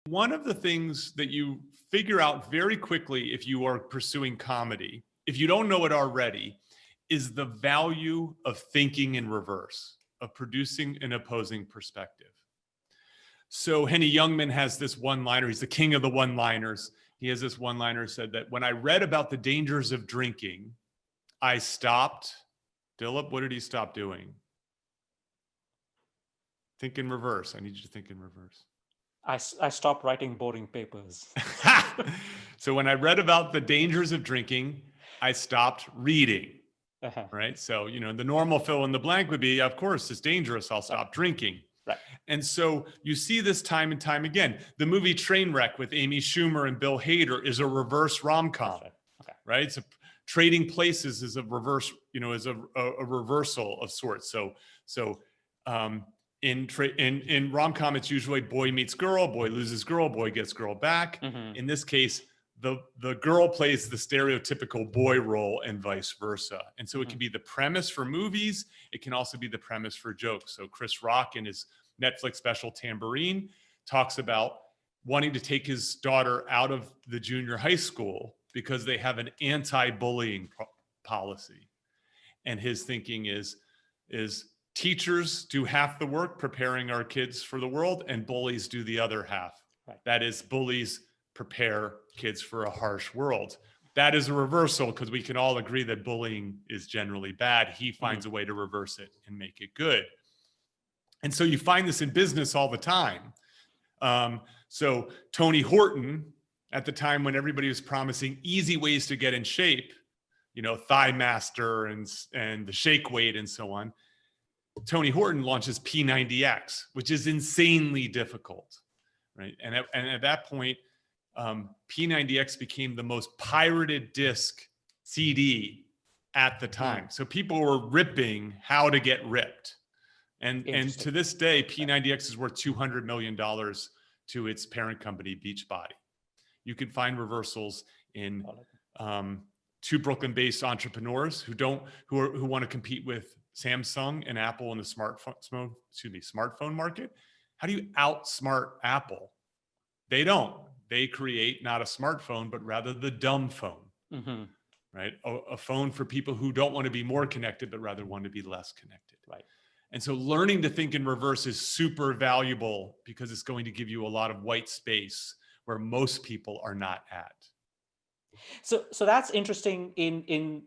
One of the things that you figure out very quickly if you are pursuing comedy, if you don't know it already, is the value of thinking in reverse, of producing an opposing perspective. So Henny Youngman has this one-liner. He's the king of the one-liners. He has this one-liner said that when I read about the dangers of drinking, I stopped. Dilip, what did he stop doing? Think in reverse. I need you to think in reverse. I stopped writing boring papers. So when I read about the dangers of drinking, I stopped reading. Right? So, you know, the normal fill in the blank would be, of course, it's dangerous. I'll stop drinking. Right. And so you see this time and time again. The movie Trainwreck with Amy Schumer and Bill Hader is a reverse rom-com. Right. Okay. Right? So Trading Places is a reverse, you know, is a reversal of sorts. So in rom-com, it's usually boy meets girl, boy loses girl, boy gets girl back. Mm-hmm. In this case, the girl plays the stereotypical boy role and vice versa. And so it can be the premise for movies. It can also be the premise for jokes. So Chris Rock in his Netflix special Tambourine talks about wanting to take his daughter out of the junior high school because they have an anti-bullying policy. And his thinking is teachers do half the work preparing our kids for the world, and bullies do the other half. Right. That is, bullies prepare kids for a harsh world. That is a reversal because we can all agree that bullying is generally bad. He finds a way to reverse it and make it good. And so you find this in business all the time. So Tony Horton, at the time when everybody was promising easy ways to get in shape, you know, Thigh Master and the shake weight and so on, Tony Horton launches P90X, which is insanely difficult, right? And at that point, P90X became the most pirated disc CD at the time. So people were ripping how to get ripped. And to this day, P90X is worth $200 million to its parent company, Beachbody. You can find reversals in two Brooklyn-based entrepreneurs who want to compete with Samsung and Apple in the smartphone market. How do you outsmart Apple? They don't. They create not a smartphone, but rather the dumb phone, right? A phone for people who don't want to be more connected, but rather want to be less connected. Right. And so learning to think in reverse is super valuable because it's going to give you a lot of white space where most people are not at. So that's interesting in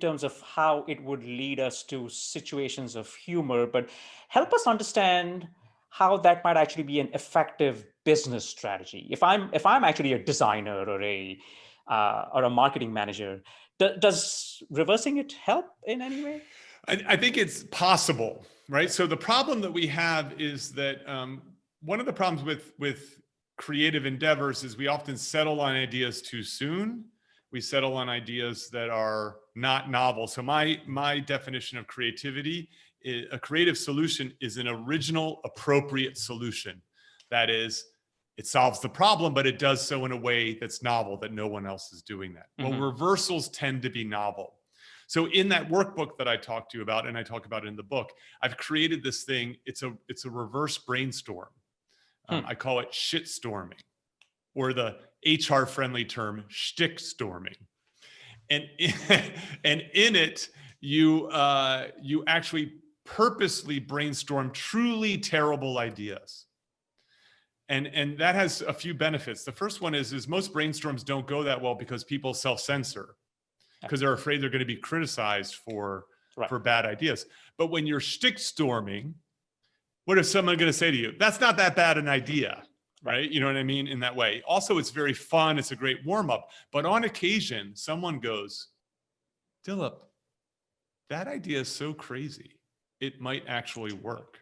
terms of how it would lead us to situations of humor, but help us understand how that might actually be an effective business strategy. If I'm actually a designer or a marketing manager, does reversing it help in any way? I think it's possible, right? So the problem that we have is that one of the problems with creative endeavors is we often settle on ideas too soon. We settle on ideas that are not novel. So my definition of creativity, a creative solution is an original, appropriate solution. That is, it solves the problem, but it does so in a way that's novel, that no one else is doing that. Well, reversals tend to be novel. So in that workbook that I talked to you about, and I talk about it in the book, I've created this thing. It's a reverse brainstorm. I call it shitstorming, or the HR friendly term shtick storming. And in it, you actually purposely brainstorm truly terrible ideas. And that has a few benefits. The first one is most brainstorms don't go that well because people self-censor, because they're afraid they're going to be criticized for bad ideas. But when you're shtick storming, what is someone going to say to you? That's not that bad an idea, right? You know what I mean? In that way. Also, it's very fun. It's a great warm-up. But on occasion, someone goes, Dilip, that idea is so crazy, it might actually work.